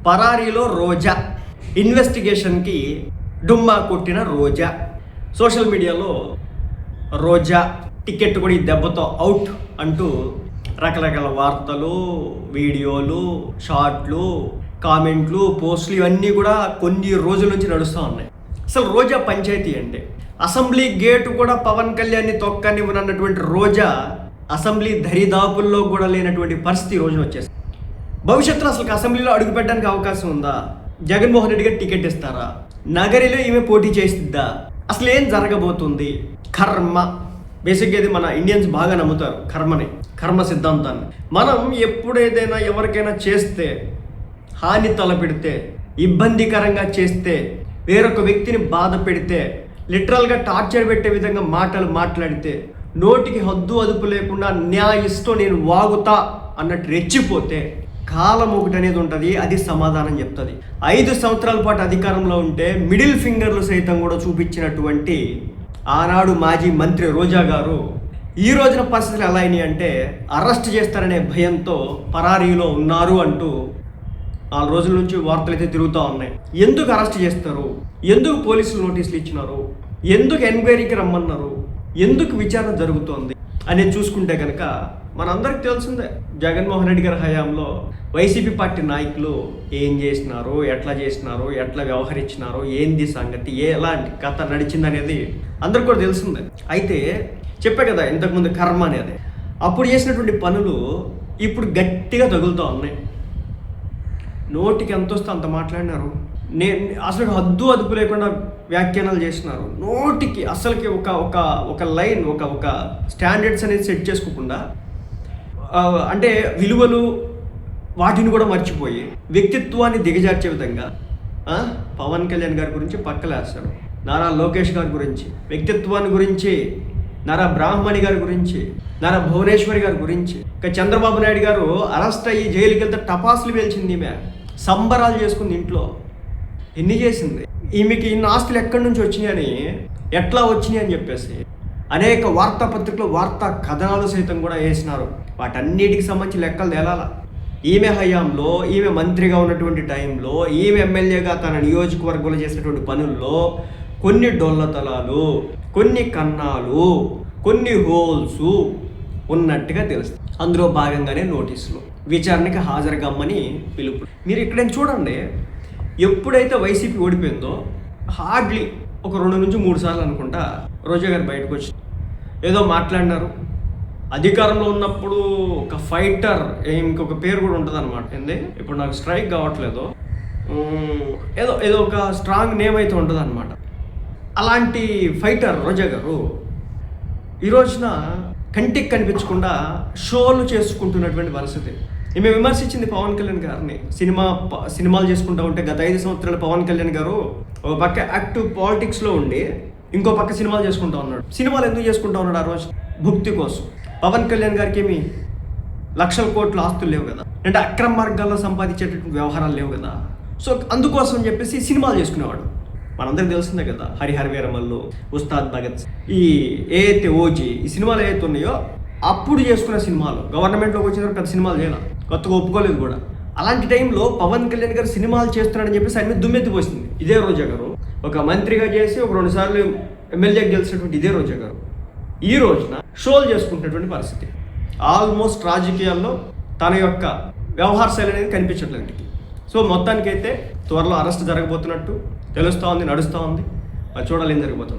పరారీలో రోజా ఇన్వెస్టిగేషన్కి డుమ్మా కొట్టిన రోజా. సోషల్ మీడియాలో రోజా టికెట్ కూడా ఈ దెబ్బతో అవుట్ అంటూ రకరకాల వార్తలు, వీడియోలు, షార్ట్లు, కామెంట్లు, పోస్టులు ఇవన్నీ కూడా కొన్ని రోజుల నుంచి నడుస్తూ ఉన్నాయి. అసలు రోజా పంచాయతీ అంటే అసెంబ్లీ గేటు కూడా పవన్ కళ్యాణ్ని తొక్కనివ్వనన్నటువంటి రోజా అసెంబ్లీ దరిదాపుల్లో కూడా లేనటువంటి పరిస్థితి రోజున వచ్చేసింది. భవిష్యత్తులో అసలు అసెంబ్లీలో అడుగుపెట్టడానికి అవకాశం ఉందా? జగన్మోహన్ రెడ్డి గారు టికెట్ ఇస్తారా? నగరిలో ఈమె పోటీ చేస్తుందా? అసలు ఏం జరగబోతుంది? కర్మ బేసిక్గా ఇది మన ఇండియన్స్ బాగా నమ్ముతారు కర్మని, కర్మ సిద్ధాంతాన్ని. మనం ఎప్పుడు ఏదైనా ఎవరికైనా చేస్తే, హాని తలపెడితే, ఇబ్బందికరంగా చేస్తే, వేరొక వ్యక్తిని బాధ పెడితే, లిటరల్గా టార్చర్ పెట్టే విధంగా మాటలు మాట్లాడితే, నోటికి హద్దు అదుపు లేకుండా న్యాయిస్తో నేను వాగుతా అన్నట్టు రెచ్చిపోతే కాలం ఒకటి అనేది ఉంటుంది, అది సమాధానం చెప్తుంది. 5 సంవత్సరాల పాటు అధికారంలో ఉంటే మిడిల్ ఫింగర్లు సైతం కూడా చూపించినటువంటి ఆనాడు మాజీ మంత్రి రోజా గారు ఈ రోజున పరిస్థితులు ఎలా అయినాయి అంటే అరెస్ట్ చేస్తారనే భయంతో పరారీలో ఉన్నారు అంటూ 4 రోజుల నుంచి వార్తలు అయితే తిరుగుతూ ఉన్నాయి. ఎందుకు అరెస్ట్ చేస్తారు? ఎందుకు పోలీసులు నోటీసులు ఇచ్చినారు? ఎందుకు ఎంక్వైరీకి రమ్మన్నారు? ఎందుకు విచారణ జరుగుతోంది అనేది చూసుకుంటే కనుక మనందరికి తెలిసిందే, జగన్మోహన్ రెడ్డి గారి హయాంలో వైసీపీ పార్టీ నాయకులు ఏం చేసినారు, ఎట్లా వ్యవహరించినారు, ఏంది సంగతి, ఎలాంటి కథ నడిచింది అనేది అందరికి కూడా తెలిసిందే. అయితే చెప్పే కదా ఇంతకుముందు కర్మ అనేది, అప్పుడు చేసినటువంటి పనులు ఇప్పుడు గట్టిగా తగులుతూ ఉన్నాయి. నోటికి ఎంత వస్తే అంత మాట్లాడినారు. అసలు హద్దు అదుపు లేకుండా వ్యాఖ్యానాలు చేసినారు. నోటికి అసలుకి ఒక లైన్, ఒక స్టాండర్డ్స్ అనేది సెట్ చేసుకోకుండా, అంటే విలువలు వాటిని కూడా మర్చిపోయి వ్యక్తిత్వాన్ని దిగజార్చే విధంగా పవన్ కళ్యాణ్ గారి గురించి పక్కలేస్తాడు, నారా లోకేష్ గారి గురించి, వ్యక్తిత్వాన్ని గురించి నారా బ్రాహ్మణి గారి గురించి, నారా భువనేశ్వరి గారి గురించి, ఇంకా చంద్రబాబు నాయుడు గారు అరెస్ట్ అయ్యి జైలుకి వెళ్తే టపాసులు పేల్చింది ఈమె, సంబరాలు చేసుకుంది ఇంట్లో, ఎన్ని చేసింది. ఈమెకి ఇన్ని ఆస్తులు ఎక్కడి నుంచి వచ్చినాయని, ఎట్లా వచ్చినాయి అని చెప్పేసి అనేక వార్తాపత్రికలు వార్తా కథనాలు సైతం కూడా వేసినారు. వాటన్నిటికి సంబంధించి లెక్కలు తేలాల. ఈమె హయాంలో, ఈమె మంత్రిగా ఉన్నటువంటి టైంలో, ఈమె ఎమ్మెల్యేగా తన నియోజకవర్గంలో చేసినటువంటి పనుల్లో కొన్ని డొల్లతలాలు, కొన్ని కన్నాలు, కొన్ని హోల్స్ ఉన్నట్టుగా తెలుస్తుంది. అందులో భాగంగానే నోటీసులు, విచారణకి హాజరుగమ్మని పిలుపు. మీరు ఇక్కడేం చూడండి, ఎప్పుడైతే వైసీపీ ఓడిపోయిందో హార్డ్లీ ఒక 2 నుంచి 3 సార్లు అనుకుంటా రోజా గారు బయటకు వచ్చి ఏదో మాట్లాడినారు. అధికారంలో ఉన్నప్పుడు ఒక ఫైటర్, ఇంకొక పేరు కూడా ఉంటుంది అనమాట, ఏంది ఇప్పుడు నాకు స్ట్రైక్ కావట్లేదు, ఏదో ఒక స్ట్రాంగ్ నేమ్ అయితే ఉంటుంది అనమాట. అలాంటి ఫైటర్ రోజా గారు ఈ రోజున కంటికి కనిపించకుండా షోలు చేసుకుంటున్నటువంటి పరిస్థితి. ఈమె విమర్శించింది పవన్ కళ్యాణ్ గారిని. సినిమాలు చేసుకుంటూ ఉంటే గత 5 సంవత్సరాలు పవన్ కళ్యాణ్ గారు ఒక పక్క యాక్టివ్ పాలిటిక్స్లో ఉండి ఇంకో పక్క సినిమాలు చేసుకుంటూ ఉన్నాడు. సినిమాలు ఎందుకు చేసుకుంటూ ఉన్నాడు? ఆ రోజు భుక్తి కోసం. పవన్ కళ్యాణ్ గారికి ఏమి లక్షల కోట్ల ఆస్తులు లేవు కదా, అంటే అక్రమ మార్గాల్లో సంపాదించేటటువంటి వ్యవహారాలు లేవు కదా. సో అందుకోసం చెప్పేసి సినిమాలు చేసుకునేవాడు. మనందరికి తెలిసిందే కదా, హరిహర వీరమల్లు, ఉస్తాద్ భగత్, ఈ ఏదైతే ఓజీ, ఈ సినిమాలు ఏదైతే ఉన్నాయో అప్పుడు చేసుకునే సినిమాలు. గవర్నమెంట్లోకి వచ్చిన పెద్ద సినిమాలు చేయాలి, కొత్తగా ఒప్పుకోలేదు కూడా. అలాంటి టైంలో పవన్ కళ్యాణ్ గారు సినిమాలు చేస్తున్నాడని చెప్పేసి ఆయన మీద దుమ్మెత్తిపోసింది ఇదే రోజా గారు. ఒక మంత్రిగా చేసి ఒక 2 సార్లు ఎమ్మెల్యేకి గెలిచినటువంటి ఇదే రోజా గారు ఈ రోజున షోలు చేసుకుంటున్నటువంటి పరిస్థితి. ఆల్మోస్ట్ రాజకీయాల్లో తన యొక్క వ్యవహార శైలి అనేది కనిపించట్లేదు. సో మొత్తానికైతే త్వరలో అరెస్ట్ జరగబోతున్నట్టు తెలుస్తూ ఉంది, నడుస్తూ ఉంది. చూడాలి ఏం జరగబోతుంది.